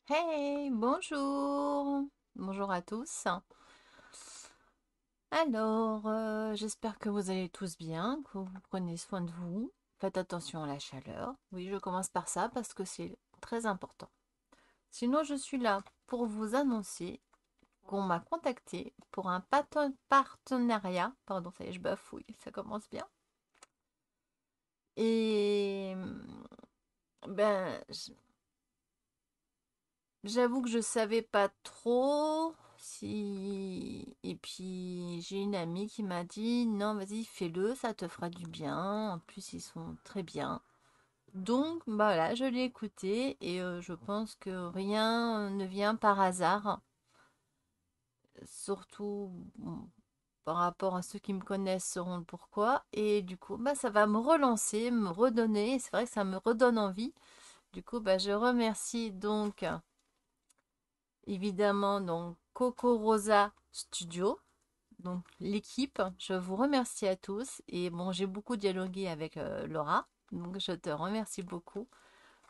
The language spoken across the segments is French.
Hey, bonjour. Bonjour à tous. Alors, j'espère que vous allez tous bien, que vous prenez soin de vous. Faites attention à la chaleur. Oui, je commence par ça parce que c'est très important. Sinon, je suis là pour vous annoncer qu'on m'a contacté pour un partenariat. Pardon, ça y est, je bafouille, ça commence bien. Et ben, j'avoue que je savais pas trop si. Et puis j'ai une amie qui m'a dit non, vas-y, fais-le, ça te fera du bien. En plus, ils sont très bien. Donc, bah voilà, je l'ai écouté et je pense que rien ne vient par hasard. Surtout bon, par rapport à ceux qui me connaissent sauront le pourquoi. Et du coup, bah ça va me relancer, me redonner. C'est vrai que ça me redonne envie. Du coup, bah je remercie donc. Évidemment, donc Coco Rosa Studio, donc l'équipe. Je vous remercie à tous. Et bon, j'ai beaucoup dialogué avec Laura, donc je te remercie beaucoup.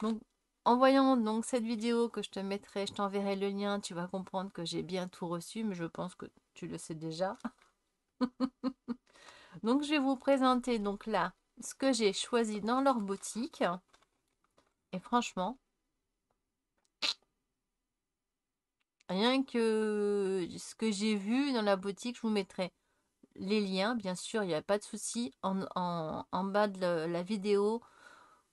Donc, en voyant donc cette vidéo que je te mettrai, je t'enverrai le lien, tu vas comprendre que j'ai bien tout reçu, mais je pense que tu le sais déjà. Donc, je vais vous présenter donc là ce que j'ai choisi dans leur boutique. Et franchement, rien que ce que j'ai vu dans la boutique, je vous mettrai les liens, bien sûr, il n'y a pas de souci. En bas de la vidéo,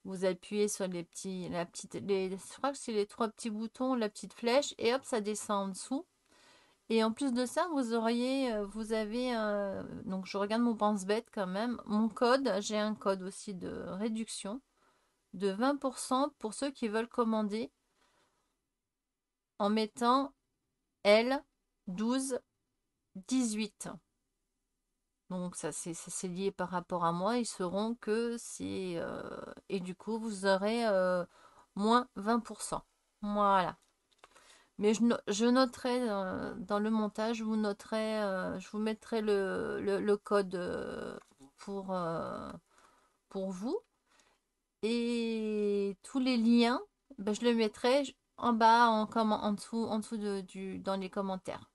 vous appuyez sur je crois que c'est les trois petits boutons, la petite flèche, et hop, ça descend en dessous. Et en plus de ça, vous avez, donc je regarde mon pense-bête quand même, mon code, j'ai un code aussi de réduction de 20% pour ceux qui veulent commander en mettant L 12 18. Donc ça c'est lié par rapport à moi. Ils sauront que c'est et du coup vous aurez moins 20%. Voilà. Mais je noterai dans le montage, je vous mettrai le code pour vous. Et tous les liens, ben, je le mettrai en bas, en dessous dans les commentaires.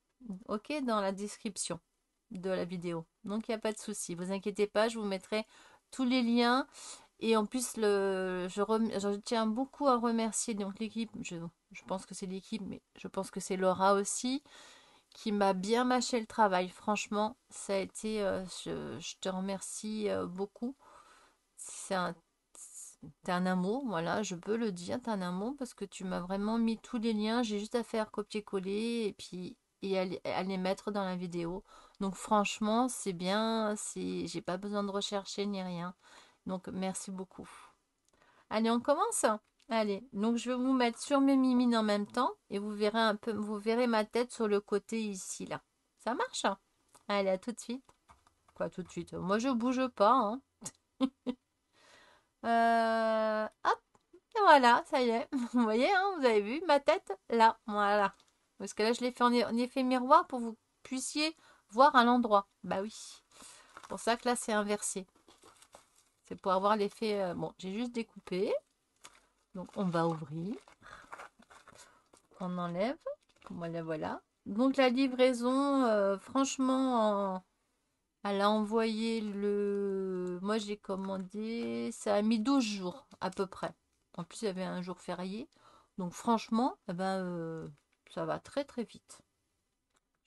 Ok, dans la description de la vidéo. Donc il n'y a pas de souci. Vous inquiétez pas, je vous mettrai tous les liens. Et en plus, je tiens beaucoup à remercier donc l'équipe. Je pense que c'est l'équipe, mais je pense que c'est Laura aussi, qui m'a bien mâché le travail. Franchement, ça a été. Je te remercie beaucoup. C'est un, T'es un amour, voilà, je peux le dire, t'es un amour parce que tu m'as vraiment mis tous les liens. J'ai juste à faire copier-coller et puis à les mettre dans la vidéo. Donc franchement, c'est bien, j'ai pas besoin de rechercher ni rien. Donc merci beaucoup. Allez, on commence? Allez, donc je vais vous mettre sur mes mimines en même temps et vous verrez ma tête sur le côté ici, là. Ça marche? Allez, à tout de suite. Quoi, tout de suite? Moi, je bouge pas, hein. Hop, et voilà, ça y est. Vous voyez, hein, vous avez vu ma tête? Là, voilà. Parce que là, je l'ai fait en effet miroir pour que vous puissiez voir à l'endroit. Bah oui. C'est pour ça que là, c'est inversé. C'est pour avoir l'effet... Bon, j'ai juste découpé. Donc, on va ouvrir. On enlève. Voilà, voilà. Donc, la livraison, franchement, elle a envoyé le... Moi, j'ai commandé... Ça a mis 12 jours, à peu près. En plus, il y avait un jour férié. Donc, franchement, eh ben, ça va très, très vite.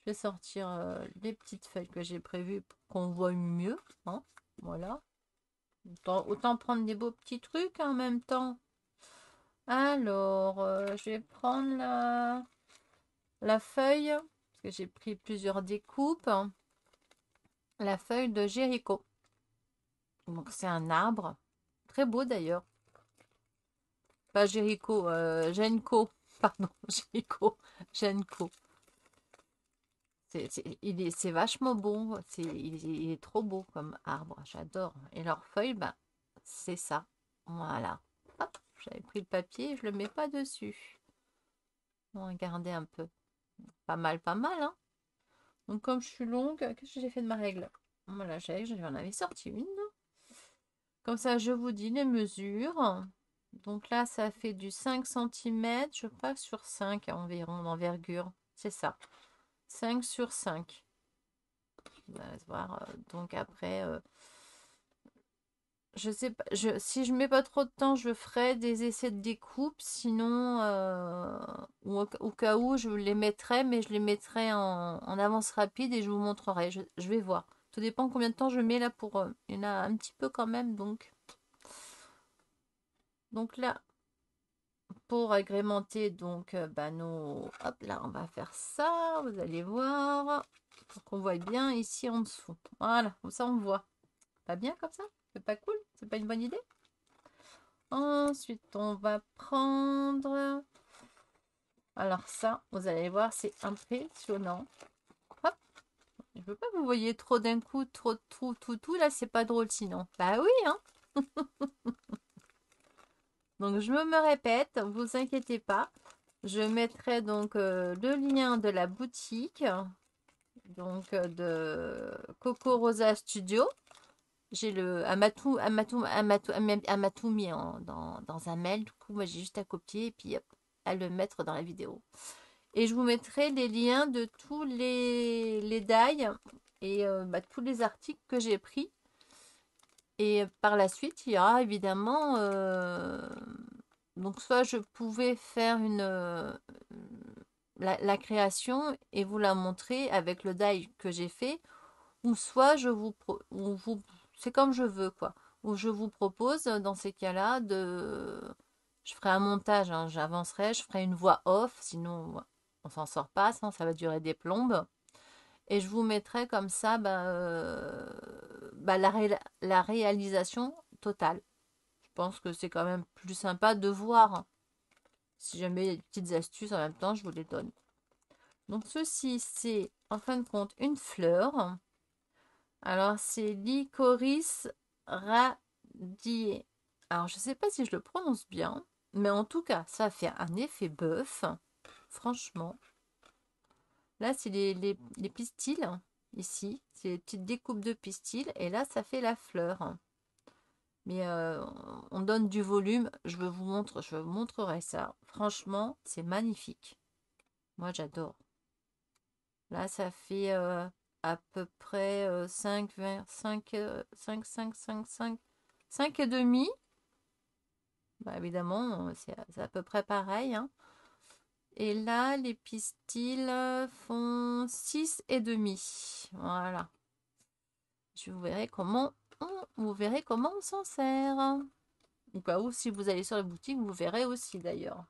Je vais sortir les petites feuilles que j'ai prévues pour qu'on voit mieux, hein. Voilà. Autant prendre des beaux petits trucs en même temps. Alors, je vais prendre la feuille, parce que j'ai pris plusieurs découpes. La feuille de Jéricho. Donc, c'est un arbre. Très beau d'ailleurs. Pas Jéricho, Genko. Pardon, Jéricho. Genko. C'est vachement beau. Il est trop beau comme arbre. J'adore. Et leurs feuilles, ben, c'est ça. Voilà. Hop, j'avais pris le papier, je le mets pas dessus. On va regarder un peu. Pas mal, hein. Donc, comme je suis longue, qu'est-ce que j'ai fait de ma règle? Voilà, j'en avais sorti une. Comme ça, je vous dis les mesures. Donc là, ça fait du 5 centimètres, je crois, sur 5 environ d'envergure. C'est ça. 5 sur 5. On va voir. Donc après, je sais pas. Si je mets pas trop de temps, je ferai des essais de découpe. Sinon, ou au cas où, je les mettrai, mais je les mettrai en avance rapide et je vous montrerai. Je vais voir. Tout dépend combien de temps je mets là pour. Il y en a un petit peu quand même, donc là, pour agrémenter donc bah, nos... Hop là, on va faire ça, vous allez voir, pour qu'on voit bien ici en dessous. Voilà, comme ça on voit. Pas bien comme ça? C'est pas cool? C'est pas une bonne idée? Ensuite, on va prendre... Alors ça, vous allez voir, c'est impressionnant. Hop, je veux pas que vous voyez trop d'un coup, trop tout, là, c'est pas drôle sinon. Bah oui, hein. Donc je me répète, vous inquiétez pas. Je mettrai donc le lien de la boutique, donc de Coco Rosa Studio. J'ai le Amatou mis dans un mail. Du coup, moi j'ai juste à copier et puis hop, à le mettre dans la vidéo. Et je vous mettrai les liens de tous les die et bah, tous les articles que j'ai pris. Et par la suite, il y aura évidemment donc soit je pouvais faire la création et vous la montrer avec le die que j'ai fait, ou soit c'est comme je veux quoi, ou je vous propose dans ces cas-là je ferai un montage, hein, j'avancerai, je ferai une voix off, sinon on s'en sort pas, sinon ça va durer des plombes. Et je vous mettrai comme ça la réalisation totale. Je pense que c'est quand même plus sympa de voir. Si jamais il y a des petites astuces en même temps, je vous les donne. Donc ceci, c'est en fin de compte une fleur. Alors c'est Lycoris radié. Alors je ne sais pas si je le prononce bien, mais en tout cas, ça fait un effet bœuf. Franchement. Là, c'est les pistils. Ici, c'est les petites découpes de pistils. Et là, ça fait la fleur. Mais on donne du volume. Je vous montrerai ça. Franchement, c'est magnifique. Moi, j'adore. Là, ça fait à peu près 5, 20, 5, 5, 5, 5, 5, 5 et demi. Bah, évidemment, c'est à peu près pareil, hein. Et là, les pistils font 6 et demi. Voilà. Vous verrez comment on s'en sert. Au cas où, si vous allez sur la boutique, vous verrez aussi d'ailleurs.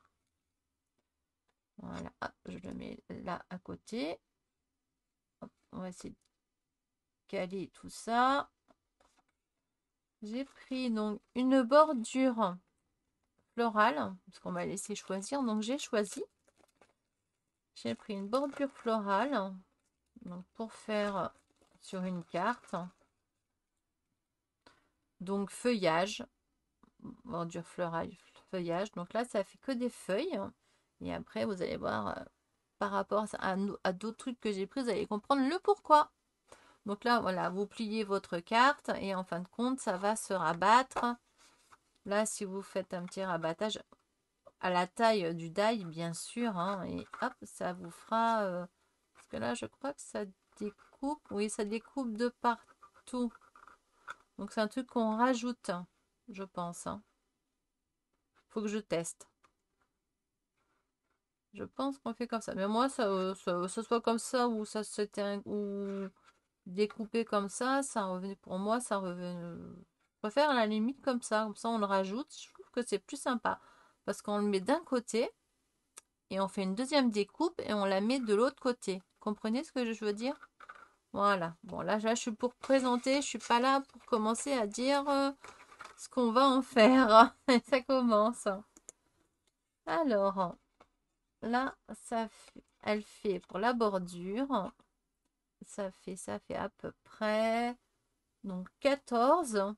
Voilà, ah, je le mets là à côté. Hop, on va essayer de caler tout ça. J'ai pris donc une bordure florale, parce qu'on m'a laissé choisir, donc j'ai choisi. J'ai pris une bordure florale donc pour faire sur une carte. Donc feuillage, bordure florale, feuillage. Donc là, ça fait que des feuilles. Et après, vous allez voir, par rapport à d'autres trucs que j'ai pris, vous allez comprendre le pourquoi. Donc là, voilà, vous pliez votre carte et en fin de compte, ça va se rabattre. Là, si vous faites un petit rabattage à la taille du die, bien sûr, hein, et hop, ça vous fera... parce que là, je crois que ça découpe. Oui, ça découpe de partout. Donc, c'est un truc qu'on rajoute, je pense. Hein. Faut que je teste. Je pense qu'on fait comme ça. Mais moi, ça soit comme ça ou ça se ou découpé comme ça revenait pour moi, ça revenait. Je préfère à la limite comme ça on le rajoute. Je trouve que c'est plus sympa parce qu'on le met d'un côté et on fait une deuxième découpe et on la met de l'autre côté. Comprenez ce que je veux dire? Voilà. Bon, là, je suis pour présenter. Je suis pas là pour commencer à dire ce qu'on va en faire. Ça commence. Alors, là, elle fait pour la bordure. Ça fait à peu près donc 14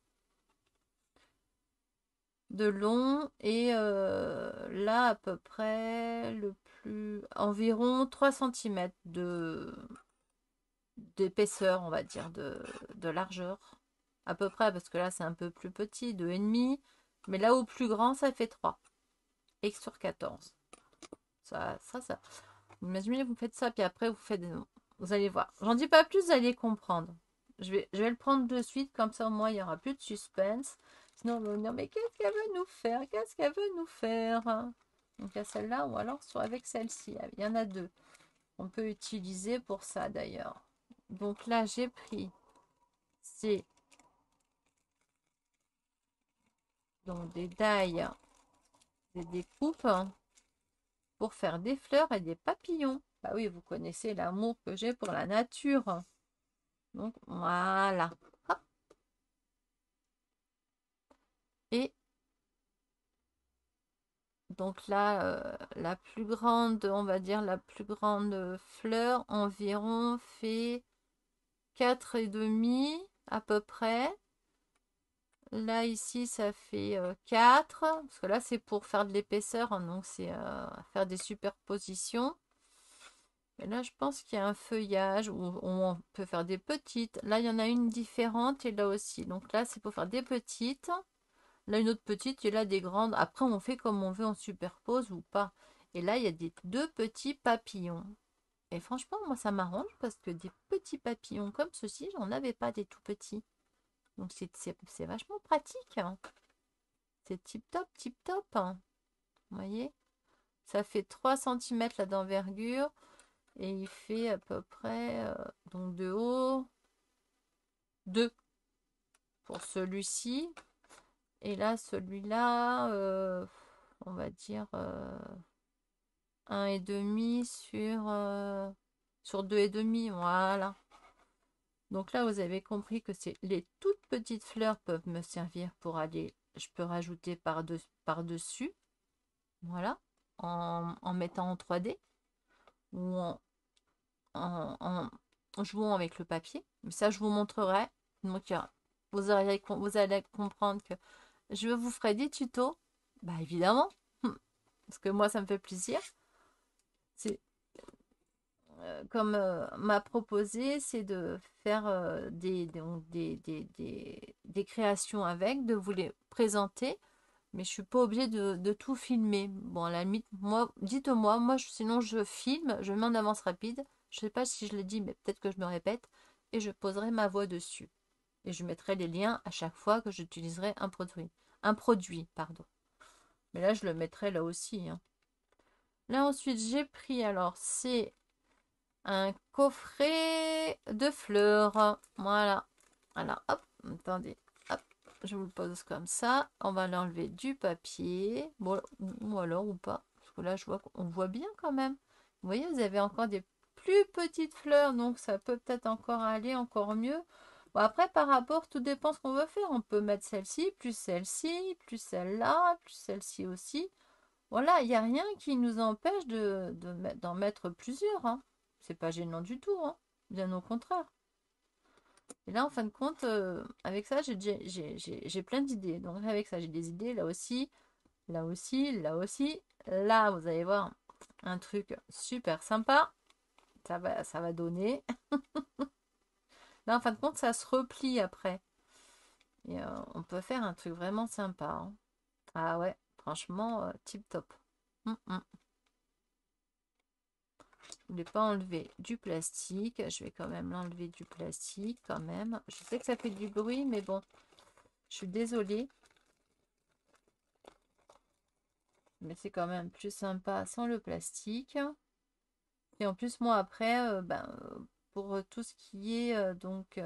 de long et là à peu près le plus environ 3 centimètres d'épaisseur, on va dire, de largeur. À peu près, parce que là c'est un peu plus petit, 2,5. Mais là, au plus grand, ça fait 3. X sur 14. Ça. Imaginez, vous faites ça, puis après, vous faites... Vous allez voir. J'en dis pas plus, vous allez comprendre. Je vais le prendre de suite, comme ça, au moins, il n'y aura plus de suspense. Sinon, on va me dire, mais qu'est-ce qu'elle veut nous faire? Qu'est-ce qu'elle veut nous faire? Donc, à celle-là, ou alors soit avec celle-ci. Il y en a deux. On peut utiliser pour ça, d'ailleurs. Donc là, j'ai pris ces... Donc, des die, des découpes pour faire des fleurs et des papillons. Bah oui, vous connaissez l'amour que j'ai pour la nature. Donc voilà. Hop. Et donc là, la plus grande, on va dire la plus grande fleur environ fait 4,5 à peu près. Là, ici, ça fait 4. Parce que là, c'est pour faire de l'épaisseur. Hein, donc, c'est faire des superpositions. Et là, je pense qu'il y a un feuillage où on peut faire des petites. Là, il y en a une différente et là aussi. Donc là, c'est pour faire des petites. Là, une autre petite et là, des grandes. Après, on fait comme on veut, on superpose ou pas. Et là, il y a des deux petits papillons. Et franchement, moi, ça m'arrange parce que des petits papillons comme ceci, j'en avais pas des tout petits. Donc, c'est vachement pratique. Hein. C'est tip top. Hein. Vous voyez? Ça fait 3 cm là d'envergure. Et il fait à peu près, donc de haut, 2 pour celui-ci. Et là, celui-là, on va dire 1,5 sur 2,5. Voilà. Donc là, vous avez compris que c'est les toutes petites fleurs peuvent me servir pour aller. Je peux rajouter par-dessus. Voilà. En mettant en 3D ou en jouant avec le papier. Mais ça, je vous montrerai. Donc, vous allez comprendre que je vous ferai des tutos. Bah, évidemment. Parce que moi, ça me fait plaisir. C'est comme m'a proposé, c'est de faire des créations avec, de vous les présenter. Mais je suis pas obligée de tout filmer. Bon, à la limite, moi, dites-moi, sinon je filme, je mets en avance rapide. Je sais pas si je le dis, mais peut-être que je me répète. Et je poserai ma voix dessus. Et je mettrai les liens à chaque fois que j'utiliserai un produit. Un produit, pardon. Mais là, je le mettrai là aussi. Hein. Là, ensuite, j'ai pris, alors, c'est un coffret de fleurs. Voilà. Alors, hop, attendez. Hop, je vous le pose comme ça. On va l'enlever du papier. Bon, ou alors, ou pas. Parce que là, je vois qu'on voit bien quand même. Vous voyez, vous avez encore des plus petites fleurs. Donc, ça peut peut-être encore aller encore mieux. Bon, après, par rapport, tout dépend ce qu'on veut faire. On peut mettre celle-ci, plus celle-là, plus celle-ci aussi. Voilà, il n'y a rien qui nous empêche d'en mettre plusieurs. Hein. C'est pas gênant du tout. Hein. Bien au contraire. Et là, en fin de compte, avec ça, j'ai plein d'idées. Donc, avec ça, j'ai des idées là aussi, là aussi, là aussi. Là, vous allez voir un truc super sympa. Ça va donner. Là, en fin de compte, ça se replie après. Et on peut faire un truc vraiment sympa. Hein. Ah ouais, franchement, tip top. Hum, hum. Je ne voulais pas enlever du plastique. Je vais quand même l'enlever du plastique quand même. Je sais que ça fait du bruit, mais bon, je suis désolée. Mais c'est quand même plus sympa sans le plastique. Et en plus, moi, après, pour tout ce qui est donc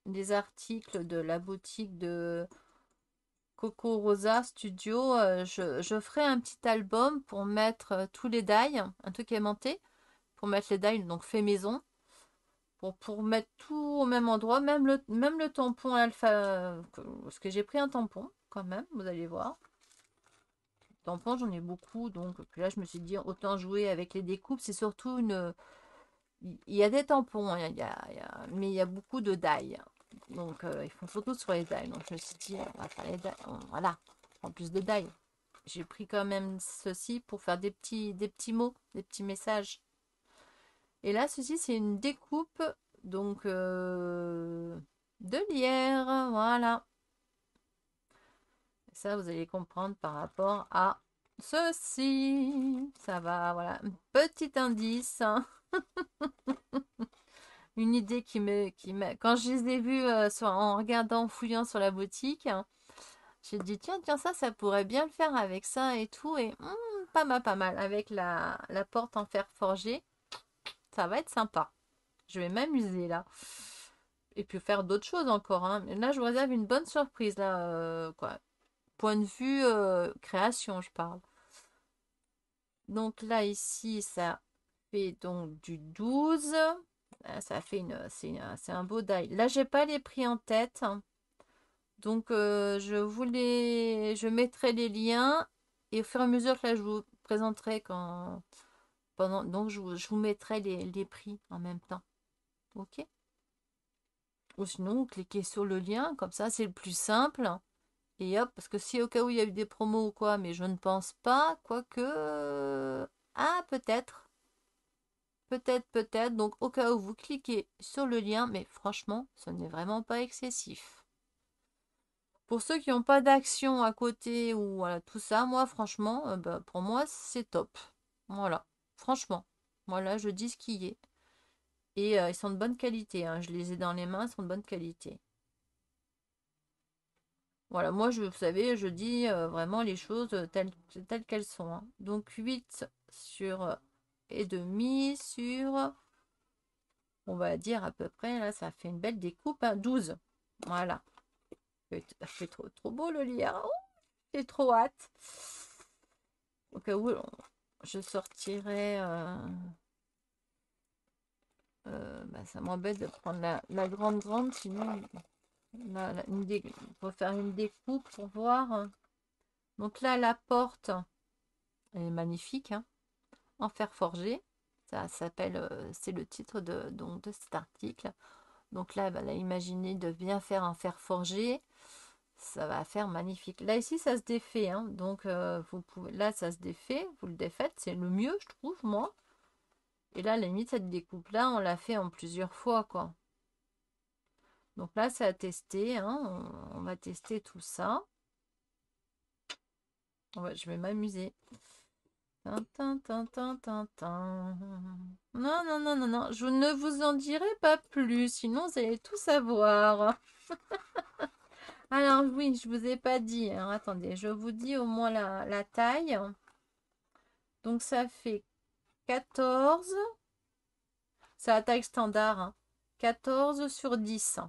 des articles de la boutique de Coco Rosa Studio, je ferai un petit album pour mettre tous les die, un truc aimanté, pour mettre les die, donc fait maison. Pour mettre tout au même endroit, même le tampon alpha, parce que j'ai pris un tampon quand même, vous allez voir. Tampon, j'en ai beaucoup, donc puis là je me suis dit autant jouer avec les découpes, c'est surtout une... Il y a des tampons, hein, mais il y a beaucoup de die. Donc ils font surtout sur les die. Donc je me suis dit, on va faire les die. Voilà, en plus de die. J'ai pris quand même ceci pour faire des petits mots, des petits messages. Et là, ceci, c'est une découpe donc de lierre. Voilà. Ça, vous allez comprendre par rapport à ceci. Ça va, voilà. Un petit indice, hein. Une idée quand je les ai vus en regardant, en fouillant sur la boutique, hein, j'ai dit, tiens, ça pourrait bien le faire avec ça et tout. Et pas mal, pas mal. Avec la porte en fer forgé, ça va être sympa. Je vais m'amuser là. Et puis faire d'autres choses encore, hein. Mais là, je vous réserve une bonne surprise, là, quoi. Point de vue création, je parle. Donc là, ici, ça fait donc du 12. Ça fait c'est un beau die. Là, j'ai pas les prix en tête, hein. Donc, je mettrai les liens et au fur et à mesure que là, je vous présenterai donc je vous mettrai les prix en même temps. Ok? Ou sinon, vous cliquez sur le lien, comme ça, c'est le plus simple. Et hop, parce que si au cas où il y a eu des promos ou quoi, mais je ne pense pas, quoique. Ah, peut-être. Peut-être. Donc, au cas où vous cliquez sur le lien, mais franchement, ce n'est vraiment pas excessif. Pour ceux qui n'ont pas d'action à côté ou voilà, tout ça, moi, franchement, bah, pour moi, c'est top. Voilà. Franchement. Voilà, je dis ce qui est. Et ils sont de bonne qualité, hein. Je les ai dans les mains, ils sont de bonne qualité. Voilà, moi, vous savez, je dis vraiment les choses telles qu'elles sont, hein. Donc, 8 sur et demi sur, on va dire à peu près, là, ça fait une belle découpe, hein, 12. Voilà. Ça fait trop beau le lien. Oh, j'ai trop hâte. Au cas où, je sortirai. Bah, ça m'embête de prendre la grande, sinon, pour faire une découpe, pour voir. Donc là, la porte, elle est magnifique, hein, en fer forgé. Ça s'appelle, c'est le titre de cet article. Donc là, bah, là, imaginez de bien faire en fer forgé. Ça va faire magnifique. Là, ici, ça se défait, hein. Donc, vous pouvez, là, ça se défait. Vous le défaites. C'est le mieux, je trouve, moi. Et là, à la limite, cette découpe-là, on l'a fait en plusieurs fois, quoi. Donc là, c'est à tester, hein. On va tester tout ça. Je vais m'amuser. Non. Je ne vous en dirai pas plus, sinon vous allez tout savoir. Alors oui, je vous ai pas dit. Alors, attendez, je vous dis au moins la taille. Donc ça fait 14. C'est la taille standard, hein. 14 sur 10.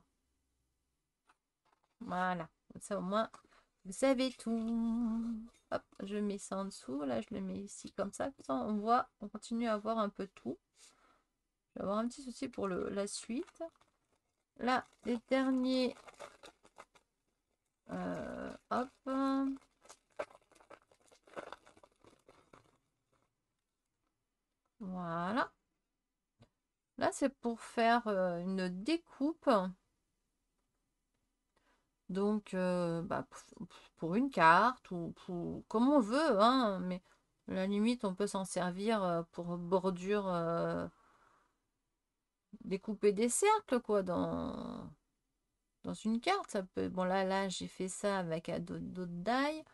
Voilà. Comme ça au moins, vous savez tout. Hop, je mets ça en dessous. Là, je le mets ici comme ça. Comme ça, on continue à voir un peu tout. Je vais avoir un petit souci pour la suite. Là, les derniers. Hop. Voilà. Là, c'est pour faire une découpe. Donc, bah, pour une carte ou comme on veut, hein, mais à la limite, on peut s'en servir pour bordure, découper des cercles, quoi, dans une carte. Ça peut. Bon, là, j'ai fait ça avec d'autres die.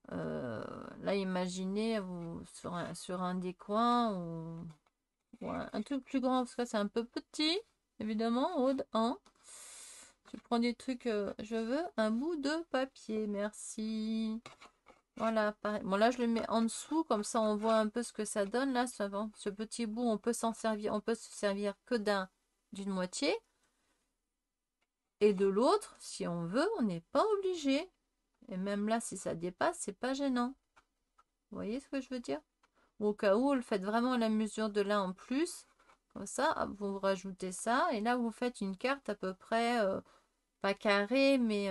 Là, imaginez vous sur un des coins ou un truc plus grand, parce que c'est un peu petit, évidemment, Aude, hein. Je prends des trucs, je veux un bout de papier, merci. Voilà, pareil. Bon, là, je le mets en dessous, comme ça, on voit un peu ce que ça donne. Là, ce petit bout, on peut s'en servir, on peut se servir que d'une moitié. Et de l'autre, si on veut, on n'est pas obligé. Et même là, si ça dépasse, c'est pas gênant. Vous voyez ce que je veux dire? Ou au cas où, vous le faites vraiment la mesure de là en plus. Comme ça, hop, vous rajoutez ça. Et là, vous faites une carte à peu près, pas carrée, mais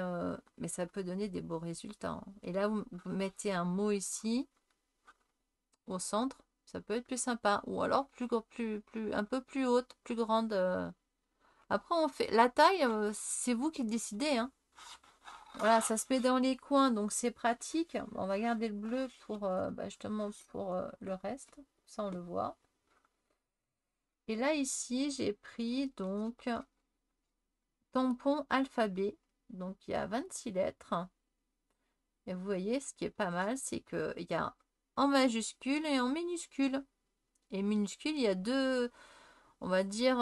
ça peut donner des beaux résultats, hein. Et là, vous mettez un mot ici, au centre. Ça peut être plus sympa. Ou alors un peu plus haute, plus grande. Après, on fait la taille, c'est vous qui décidez, hein. Voilà, ça se met dans les coins, donc c'est pratique. On va garder le bleu pour bah, justement pour le reste. Ça, on le voit. Et là, ici, j'ai pris donc tampon alphabet. Donc, il y a 26 lettres. Et vous voyez, ce qui est pas mal, c'est qu'il y a en majuscule et en minuscule. Et minuscule, il y a deux, on va dire,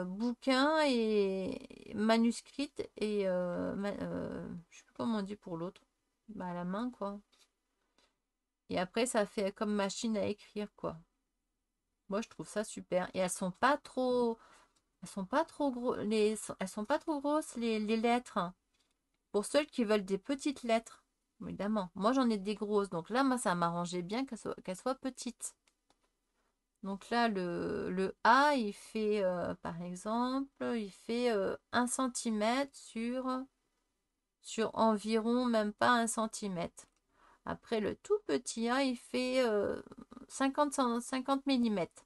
bouquins et manuscrites et je sais plus comment on dit pour l'autre. Bah, à la main, quoi. Et après, ça fait comme machine à écrire, quoi. Moi, je trouve ça super. Et elles sont pas trop gros, elles sont pas trop grosses, les lettres, hein. Pour ceux qui veulent des petites lettres, évidemment. Moi, j'en ai des grosses. Donc là, moi, ça m'arrangeait bien qu'elles soient petites. Donc là, le A, il fait, par exemple, il fait 1 centimètre sur environ même pas 1 centimètre. Après, le tout petit A, il fait 50 millimètres.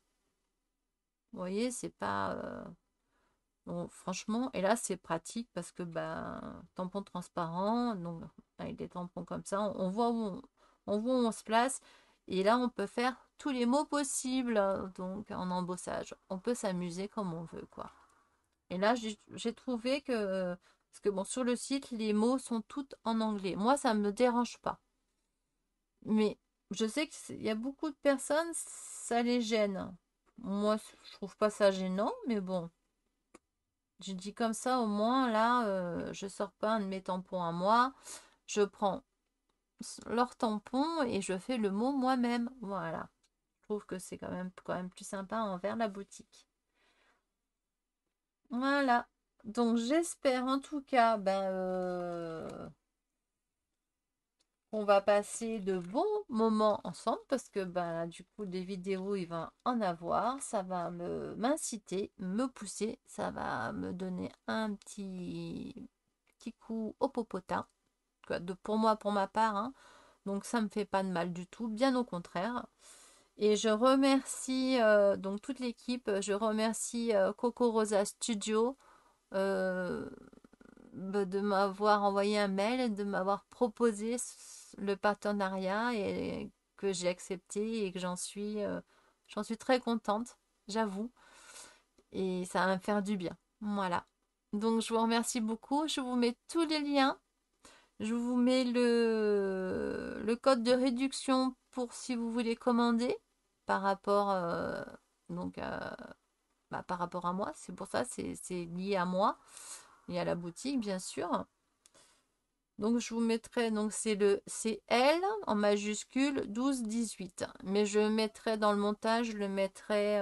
Vous voyez, c'est pas... bon, franchement, et là, c'est pratique parce que, ben, tampon transparent, donc avec des tampons comme ça, on voit on voit où on se place. Et là, on peut faire tous les mots possibles, donc en embossage. On peut s'amuser comme on veut, quoi. Et là, j'ai trouvé que, parce que bon, sur le site, les mots sont tous en anglais. Moi, ça ne me dérange pas. Mais je sais qu'il y a beaucoup de personnes, ça les gêne. Moi, je trouve pas ça gênant, mais bon. Je dis comme ça, au moins, là, je sors pas un de mes tampons à moi. Je prends leur tampon et je fais le mot moi-même. Voilà. Je trouve que c'est quand même plus sympa envers la boutique. Voilà. Donc, j'espère en tout cas, ben, on va passer de bons moments ensemble parce que ben, du coup des vidéos il va en avoir, ça va m'inciter, me pousser, ça va me donner un petit coup au popotin, quoi, pour moi, pour ma part, hein. Donc ça me fait pas de mal du tout, bien au contraire. Et je remercie donc toute l'équipe, je remercie Coco Rosa Studio, euh, de m'avoir envoyé un mail et de m'avoir proposé le partenariat et que j'ai accepté et que j'en suis très contente, j'avoue. Et ça va me faire du bien. Voilà. Donc je vous remercie beaucoup. Je vous mets tous les liens. Je vous mets le code de réduction pour si vous voulez commander par rapport donc bah, par rapport à moi. C'est pour ça, c'est lié à moi et à la boutique, bien sûr. Donc je vous mettrai, donc c'est L en majuscule 12-18. Mais je mettrai dans le montage, je le mettrai,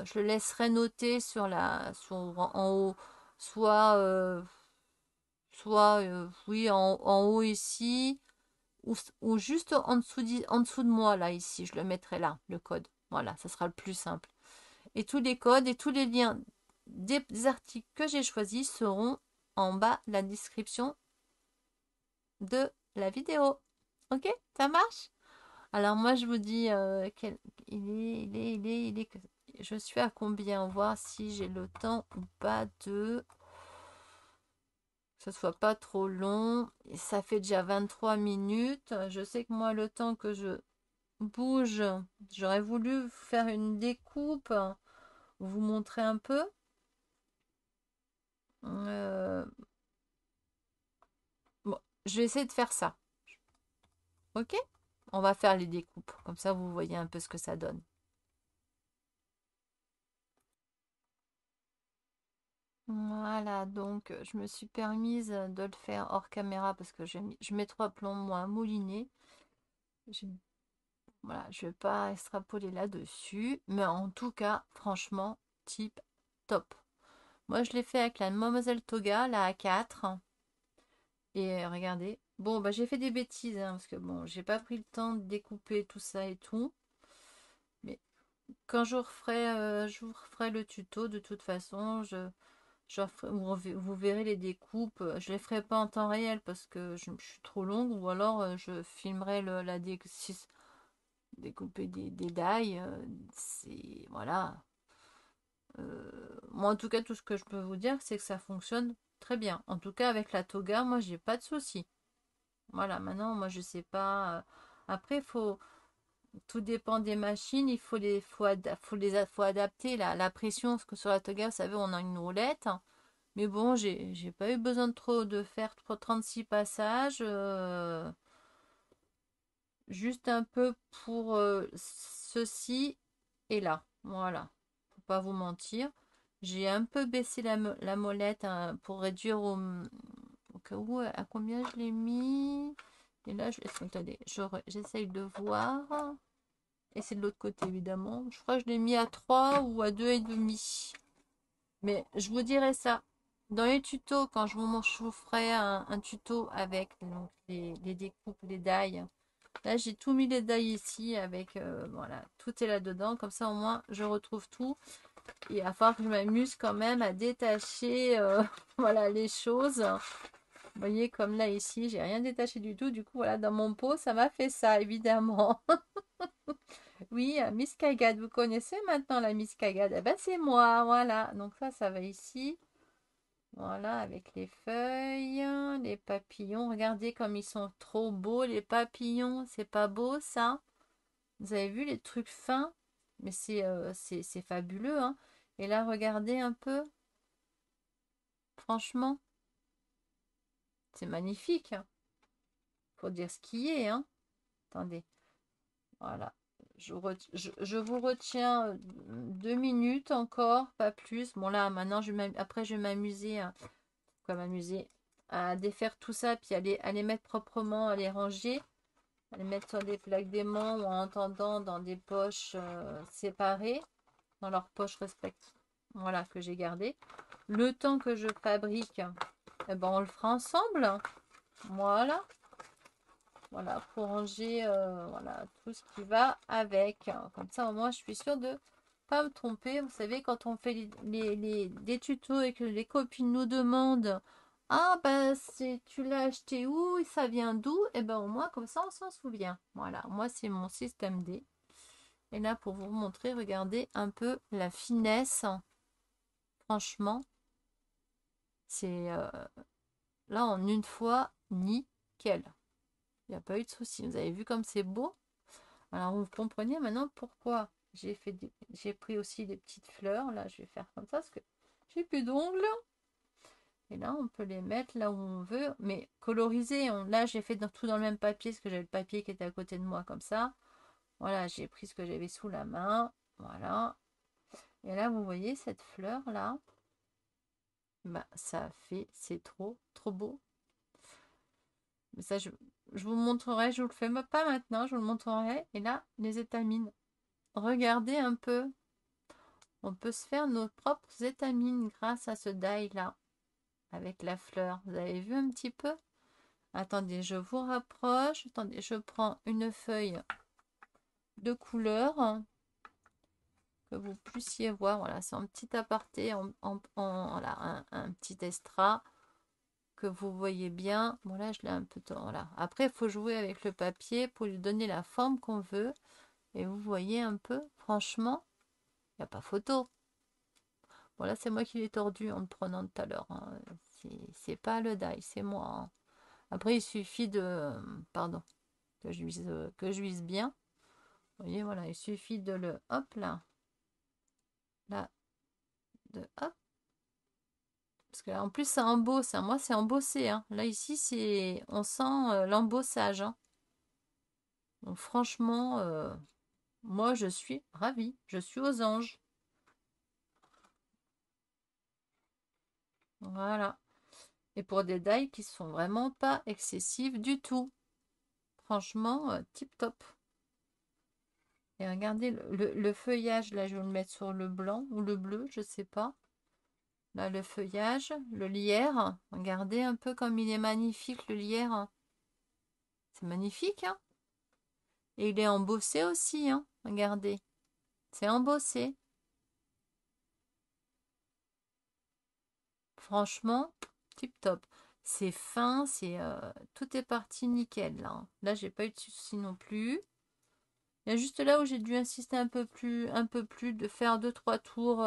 je le laisserai noter en haut, soit, oui, en haut ici, ou juste en dessous, en dessous de moi, là, ici. Je le mettrai là, le code. Voilà, ça sera le plus simple. Et tous les codes et tous les liens des articles que j'ai choisis seront en bas de la description de la vidéo. Ok, ça marche? Alors moi je vous dis je suis à combien? Voir si j'ai le temps ou pas que ce soit pas trop long. Et ça fait déjà 23 minutes. Je sais que moi le temps que je bouge, j'aurais voulu faire une découpe, vous montrer un peu. Euh, bon, je vais essayer de faire ça. Ok? On va faire les découpes. Comme ça, vous voyez un peu ce que ça donne. Voilà, donc je me suis permise de le faire hors caméra parce que je mets 3 plombs moi à mouliner. Je, voilà, je vais pas extrapoler là-dessus, mais en tout cas, franchement, type top. Moi, je l'ai fait avec la Mademoiselle Toga, la A4. Et regardez. Bon, bah j'ai fait des bêtises, hein, parce que bon, j'ai pas pris le temps de découper tout ça et tout. Mais quand je vous referai le tuto, de toute façon, vous verrez les découpes. Je les ferai pas en temps réel parce que je suis trop longue, ou alors je filmerai découper des dailles. C'est voilà. Moi, en tout cas, tout ce que je peux vous dire, c'est que ça fonctionne très bien. En tout cas, avec la toga, moi, j'ai pas de souci. Voilà. Maintenant, moi, je sais pas. Après, tout dépend des machines. Il faut faut adapter la pression, parce que sur la toga, vous savez, on a une roulette. Mais bon, j'ai pas eu besoin de faire trop 36 passages. juste un peu pour ceci et là. Voilà, faut pas vous mentir. J'ai un peu baissé la molette hein, pour réduire au cas où à combien je l'ai mis. Et là, attendez, j'essaye de voir. Et c'est de l'autre côté, évidemment. Je crois que je l'ai mis à 3 ou à 2,5. Mais je vous dirai ça. Dans les tutos, quand je vous ferai un tuto avec donc, les découpes, les die. Là, j'ai tout mis les die ici avec, voilà, tout est là-dedans. Comme ça, au moins, je retrouve tout. Et il va falloir que je m'amuse quand même à détacher, voilà, les choses. Vous voyez, comme là, ici, j'ai rien détaché du tout. Du coup, voilà, dans mon pot, ça m'a fait ça, évidemment. Oui, Miss Cagade, vous connaissez maintenant la Miss Cagade? Eh ben, c'est moi, voilà. Donc ça va ici. Voilà, avec les feuilles, les papillons. Regardez comme ils sont trop beaux, les papillons. C'est pas beau, ça? Vous avez vu les trucs fins? Mais c'est fabuleux, hein. Et là, regardez un peu. Franchement, c'est magnifique. Faut dire ce qui est, hein. Attendez. Voilà. Je vous retiens 2 minutes encore, pas plus. Bon là, maintenant, après, je vais m'amuser à défaire tout ça, puis à les mettre proprement, à les ranger, à les mettre sur des plaques d'aimant ou en attendant dans des poches séparées, dans leurs poches respectives. Voilà, que j'ai gardé. Le temps que je fabrique, eh ben, on le fera ensemble. Voilà. Voilà, pour ranger voilà, tout ce qui va avec. Comme ça, au moins, je suis sûre de pas me tromper. Vous savez, quand on fait des tutos et que les copines nous demandent ah, ben, tu l'as acheté où et ça vient d'où? Et ben, au moins, comme ça, on s'en souvient. Voilà, moi, c'est mon système D. Et là, pour vous montrer, regardez un peu la finesse. Franchement, c'est là, en une fois, nickel. Il n'y a pas eu de souci. Vous avez vu comme c'est beau? Alors, vous comprenez maintenant pourquoi j'ai pris aussi des petites fleurs. Là, je vais faire comme ça parce que j'ai plus d'ongles. Et là, on peut les mettre là où on veut, mais colorisé. Là, j'ai fait tout dans le même papier parce que j'avais le papier qui était à côté de moi comme ça. Voilà, j'ai pris ce que j'avais sous la main. Voilà. Et là, vous voyez cette fleur là. Bah, ça fait, c'est trop, trop beau. Mais ça, je vous montrerai. Je vous le fais pas maintenant. Je vous le montrerai. Et là, les étamines. Regardez un peu. On peut se faire nos propres étamines grâce à ce die-là, avec la fleur. Vous avez vu un petit peu? Attendez, je vous rapproche. Attendez, je prends une feuille de couleur que vous puissiez voir. Voilà, c'est un petit aparté, voilà, un petit extra que vous voyez bien. Bon, là, je l'ai un peu... Voilà. Après, il faut jouer avec le papier pour lui donner la forme qu'on veut. Et vous voyez un peu, franchement, il n'y a pas photo. Bon, là, c'est moi qui l'ai tordu en le prenant tout à l'heure, hein. C'est pas le die, c'est moi, hein. Après, il suffit de... Pardon, que je vise bien. Vous voyez, voilà, il suffit de le... Hop, là. Là, de... Hop. Parce que là, en plus, ça embosse, hein. Moi, c'est embossé, hein. Là, ici, c'est... On sent l'embossage, hein. Donc, franchement, moi, je suis ravie. Je suis aux anges. Voilà. Et pour des die qui sont vraiment pas excessives du tout. Franchement, tip top. Et regardez le feuillage, là je vais le mettre sur le blanc ou le bleu, je sais pas. Là le feuillage, le lierre, regardez un peu comme il est magnifique le lierre. C'est magnifique, hein. Et il est embossé aussi, hein. Regardez, c'est embossé. Franchement, tip top. C'est fin, tout est parti nickel là, hein. Là j'ai pas eu de soucis non plus. Il y a juste là où j'ai dû insister un peu plus, de faire 2-3 tours.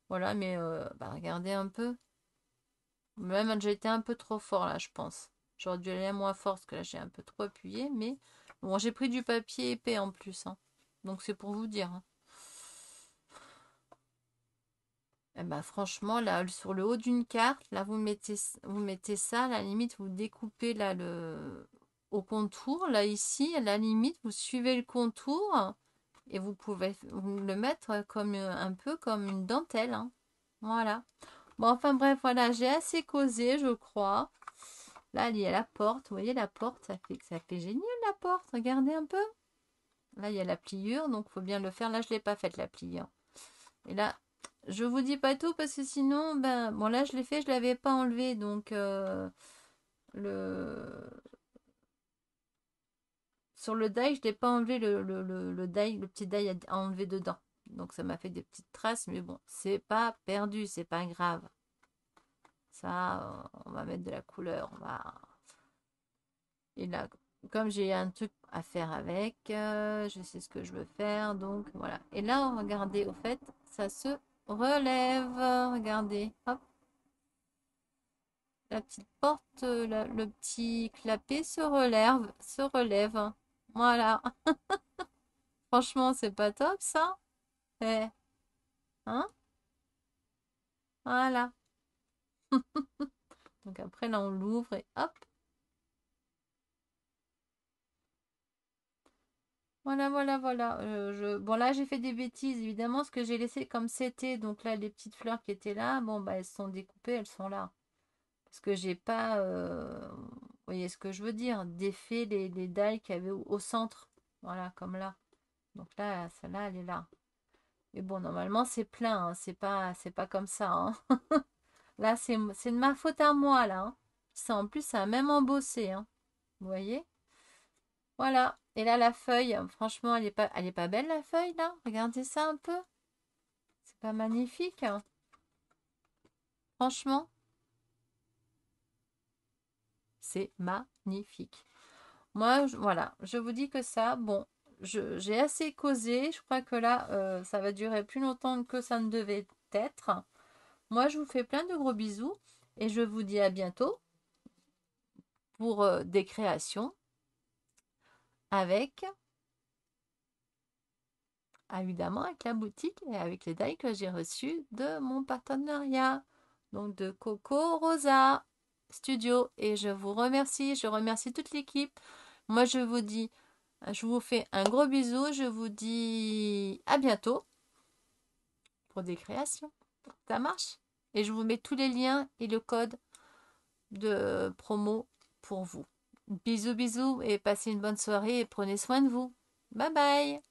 Voilà, mais bah, regardez un peu. Même j'ai été un peu trop fort là, je pense. J'aurais dû aller à moins fort parce que là j'ai un peu trop appuyé. Mais bon, j'ai pris du papier épais en plus, hein. Donc c'est pour vous dire, hein. Et bah, franchement, là, sur le haut d'une carte, là, vous mettez ça, à la limite, vous découpez là au contour, là ici, à la limite, vous suivez le contour et vous pouvez le mettre comme un peu comme une dentelle, hein. Voilà. Bon, enfin bref, voilà, j'ai assez causé, je crois. Là, il y a la porte. Vous voyez la porte, ça fait génial la porte. Regardez un peu. Là, il y a la pliure, donc il faut bien le faire. Là, je ne l'ai pas faite la pliure. Et là, je vous dis pas tout parce que sinon, ben, bon là, je l'ai fait, je l'avais pas enlevé, donc le sur le die, je l'ai pas enlevé le die, le petit die à enlever dedans. Donc ça m'a fait des petites traces, mais bon, c'est pas perdu, c'est pas grave. Ça, on va mettre de la couleur, on va. Et là, comme j'ai un truc à faire avec, je sais ce que je veux faire, donc voilà. Et là, regardez, au fait, ça se relève. Regardez, hop, la petite porte, le petit clapet se relève, se relève. Voilà. Franchement, c'est pas top ça? Eh, hein? Voilà. Donc après, là, on l'ouvre et hop. Voilà, voilà, voilà. Bon, là, j'ai fait des bêtises, évidemment, ce que j'ai laissé comme c'était. Donc là, les petites fleurs qui étaient là, bon, bah, elles sont découpées, elles sont là. Parce que j'ai pas, vous voyez ce que je veux dire, défait les dalles qu'il y avait au centre. Voilà, comme là. Donc là, celle-là, elle est là. Mais bon, normalement, c'est plein, hein. C'est pas comme ça, hein. Là, c'est de ma faute à moi, là, hein. Ça, en plus, ça a même embossé, hein. Vous voyez? Voilà. Et là, la feuille, franchement, elle est pas belle, la feuille, là? Regardez ça un peu. C'est pas magnifique, hein. Franchement, c'est magnifique. Moi, voilà, je vous dis que ça, bon, j'ai assez causé. Je crois que là, ça va durer plus longtemps que ça ne devait être. Moi, je vous fais plein de gros bisous et je vous dis à bientôt pour des créations avec, évidemment, avec la boutique et avec les dailles que j'ai reçues de mon partenariat, donc de Coco Rosa Studio. Et je remercie toute l'équipe. Moi, je vous fais un gros bisou. Je vous dis à bientôt pour des créations. Ça marche? Et je vous mets tous les liens et le code de promo pour vous. Bisous, bisous et passez une bonne soirée et prenez soin de vous. Bye bye!